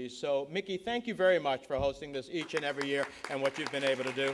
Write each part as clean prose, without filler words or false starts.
So, Mickey, thank you very much for hosting this each and every year and what you've been able to do.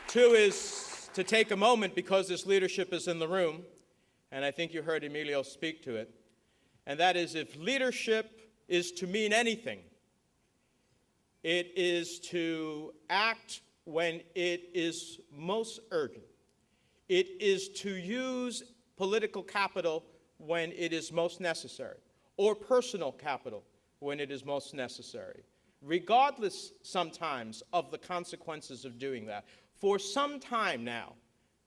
Two is to take a moment, because this leadership is in the room, and I think you heard Emilio speak to it, and that is, if leadership is to mean anything, it is to act when it is most urgent. It is to use political capital when it is most necessary, or personal capital when it is most necessary, regardless sometimes of the consequences of doing that. For some time now,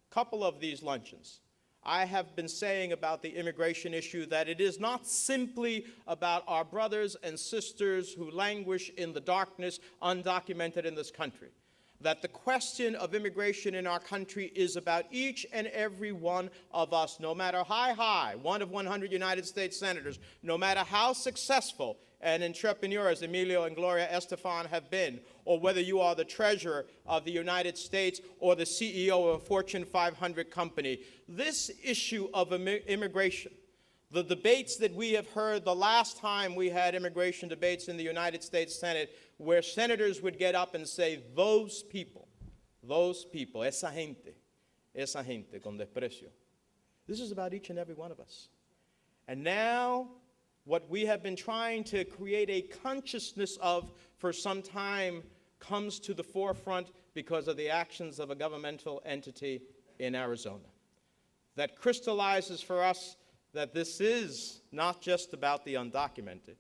a couple of these luncheons, I have been saying about the immigration issue that it is not simply about our brothers and sisters who languish in the darkness, undocumented in this country. That the question of immigration in our country is about each and every one of us, no matter how high, one of 100 United States senators, no matter how successful and entrepreneurs Emilio and Gloria Estefan have been, or whether you are the treasurer of the United States or the CEO of a Fortune 500 company. This issue of immigration, the debates that we have heard the last time we had immigration debates in the United States Senate, where senators would get up and say, those people, esa gente con desprecio. This is about each and every one of us. And now, what we have been trying to create a consciousness of for some time comes to the forefront because of the actions of a governmental entity in Arizona. That crystallizes for us that this is not just about the undocumented,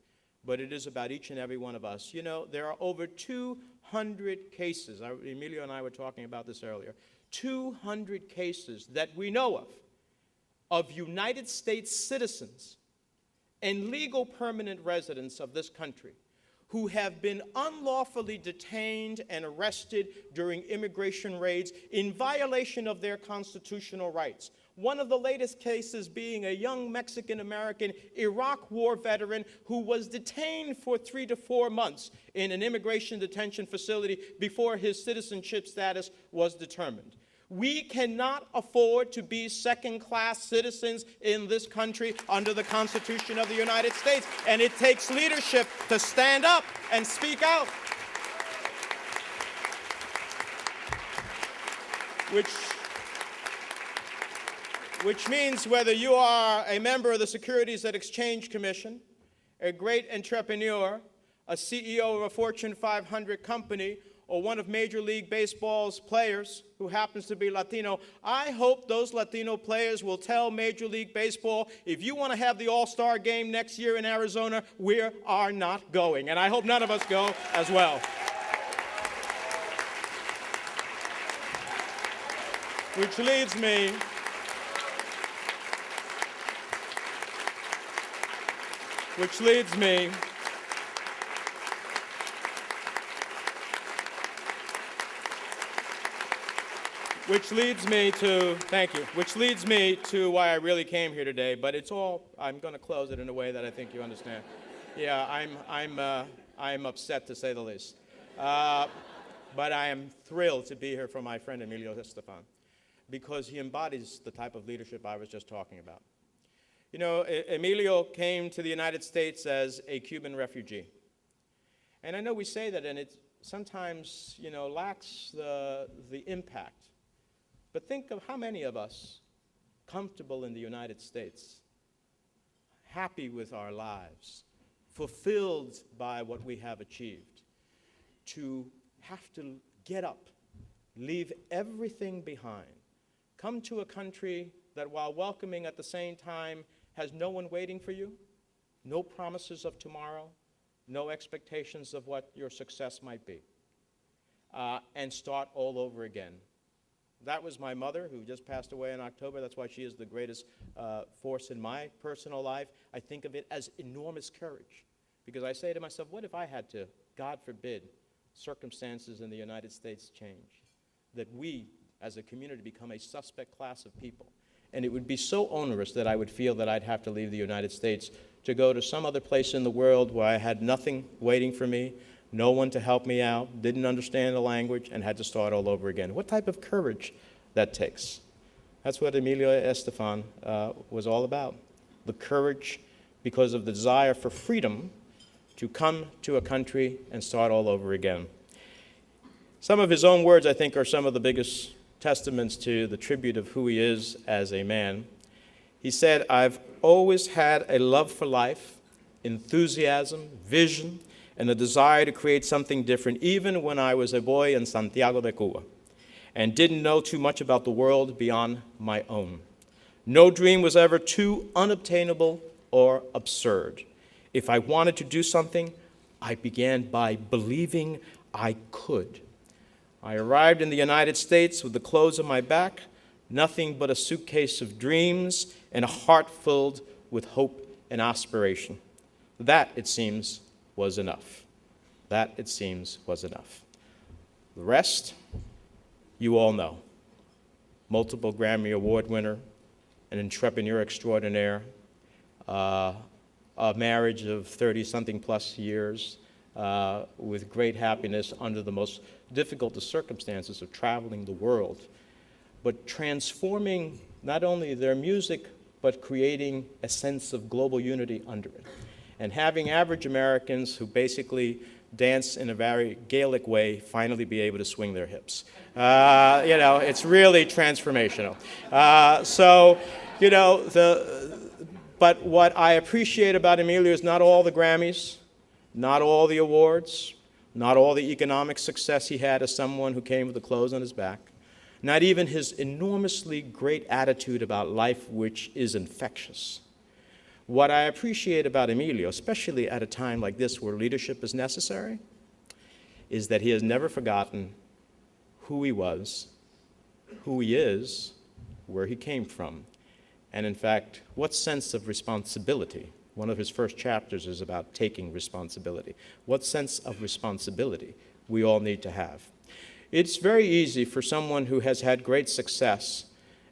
but it is about each and every one of us. You know, there are over 200 cases, Emilio and I were talking about this earlier, 200 cases that we know of United States citizens and legal permanent residents of this country who have been unlawfully detained and arrested during immigration raids in violation of their constitutional rights. One of the latest cases being a young Mexican-American Iraq War veteran who was detained for 3 to 4 months in an immigration detention facility before his citizenship status was determined. We cannot afford to be second-class citizens in this country under the Constitution of the United States, and it takes leadership to stand up and speak out. Which means whether you are a member of the Securities and Exchange Commission, a great entrepreneur, a CEO of a Fortune 500 company, or one of Major League Baseball's players who happens to be Latino, I hope those Latino players will tell Major League Baseball, if you want to have the All-Star game next year in Arizona, we are not going. And I hope none of us go as well. Which leads me to why I really came here today, but it's all, I'm going to close it in a way that I think you understand. Yeah, I'm upset to say the least. But I am thrilled to be here for my friend Emilio Estefan, because he embodies the type of leadership I was just talking about. You know, Emilio came to the United States as a Cuban refugee. And I know we say that, and it sometimes, you know, lacks the impact. But think of how many of us, comfortable in the United States, happy with our lives, fulfilled by what we have achieved, to have to get up, leave everything behind, come to a country that, while welcoming at the same time, has no one waiting for you, no promises of tomorrow, no expectations of what your success might be, and start all over again. That was my mother, who just passed away in October. That's why she is the greatest force in my personal life. I think of it as enormous courage, because I say to myself, what if I had to, God forbid, circumstances in the United States change, that we, as a community, become a suspect class of people? And it would be so onerous that I would feel that I'd have to leave the United States to go to some other place in the world where I had nothing waiting for me, no one to help me out, didn't understand the language, and had to start all over again. What type of courage that takes? That's what Emilio Estefan was all about, the courage because of the desire for freedom to come to a country and start all over again. Some of his own words, I think, are some of the biggest testaments to the tribute of who he is as a man. He said, "I've always had a love for life, enthusiasm, vision, and a desire to create something different, even when I was a boy in Santiago de Cuba and didn't know too much about the world beyond my own. No dream was ever too unobtainable or absurd. If I wanted to do something, I began by believing I could. I arrived in the United States with the clothes on my back, nothing but a suitcase of dreams and a heart filled with hope and aspiration. That, it seems, was enough. That, it seems, was enough." The rest, you all know. Multiple Grammy Award winner, an entrepreneur extraordinaire, a marriage of 30-something plus years with great happiness under the most difficult of circumstances of traveling the world, but transforming not only their music, but creating a sense of global unity under it. And having average Americans who basically dance in a very Gaelic way finally be able to swing their hips. It's really transformational. But what I appreciate about Emilio is not all the Grammys, not all the awards, not all the economic success he had as someone who came with the clothes on his back, not even his enormously great attitude about life, which is infectious. What I appreciate about Emilio, especially at a time like this where leadership is necessary, is that he has never forgotten who he was, who he is, where he came from, and in fact, what sense of responsibility. One of his first chapters is about taking responsibility. What sense of responsibility we all need to have. It's very easy for someone who has had great success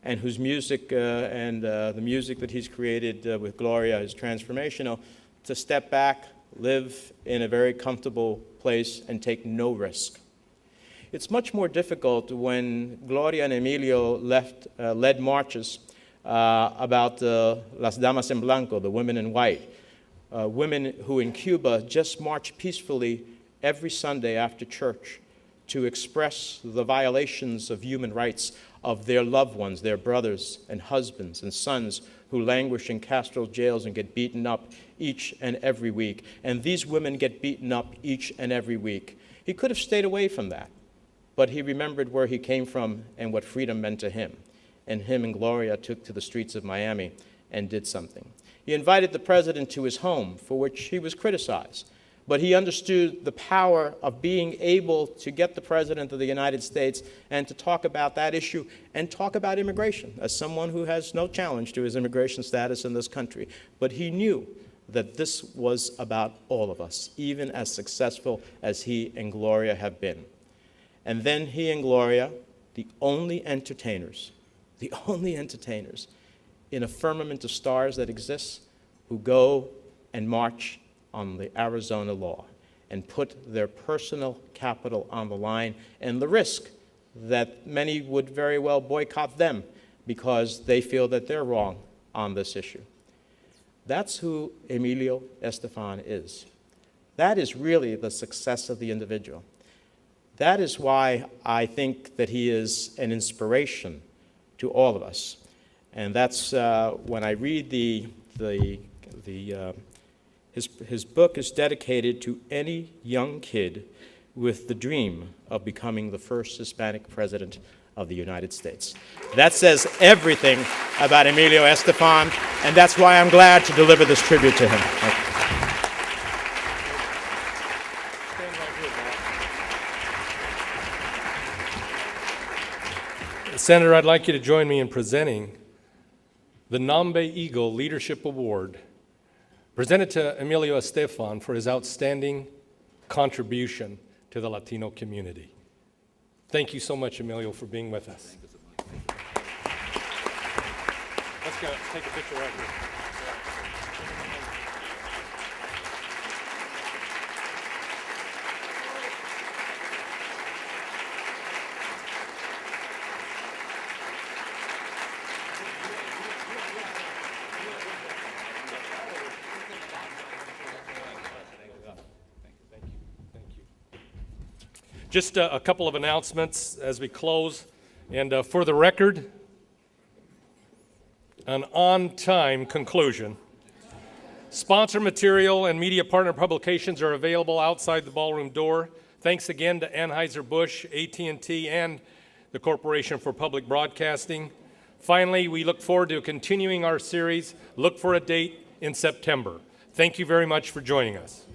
and whose music the music that he's created with Gloria is transformational, to step back, live in a very comfortable place, and take no risk. It's much more difficult when Gloria and Emilio led marches about Las Damas en Blanco, the women in white, women who in Cuba just march peacefully every Sunday after church to express the violations of human rights of their loved ones, their brothers and husbands and sons who languish in Castro jails and get beaten up each and every week. And these women get beaten up each and every week. He could have stayed away from that, but he remembered where he came from and what freedom meant to him. And him and Gloria took to the streets of Miami and did something. He invited the president to his home, for which he was criticized. But he understood the power of being able to get the President of the United States and to talk about that issue and talk about immigration, as someone who has no challenge to his immigration status in this country. But he knew that this was about all of us, even as successful as he and Gloria have been. And then he and Gloria, the only entertainers in a firmament of stars that exists, who go and march on the Arizona law and put their personal capital on the line, and the risk that many would very well boycott them because they feel that they're wrong on this issue. That's who Emilio Estefan is. That is really the success of the individual. That is why I think that he is an inspiration to all of us. And that's when I read his book is dedicated to any young kid with the dream of becoming the first Hispanic president of the United States. That says everything about Emilio Estefan, and that's why I'm glad to deliver this tribute to him. Senator, I'd like you to join me in presenting the Nambe Eagle Leadership Award, presented to Emilio Estefan for his outstanding contribution to the Latino community. Thank you so much, Emilio, for being with us. Let's go take a picture right here. Just a couple of announcements as we close. And for the record, an on-time conclusion. Sponsor material and media partner publications are available outside the ballroom door. Thanks again to Anheuser-Busch, AT&T, and the Corporation for Public Broadcasting. Finally, we look forward to continuing our series. Look for a date in September. Thank you very much for joining us.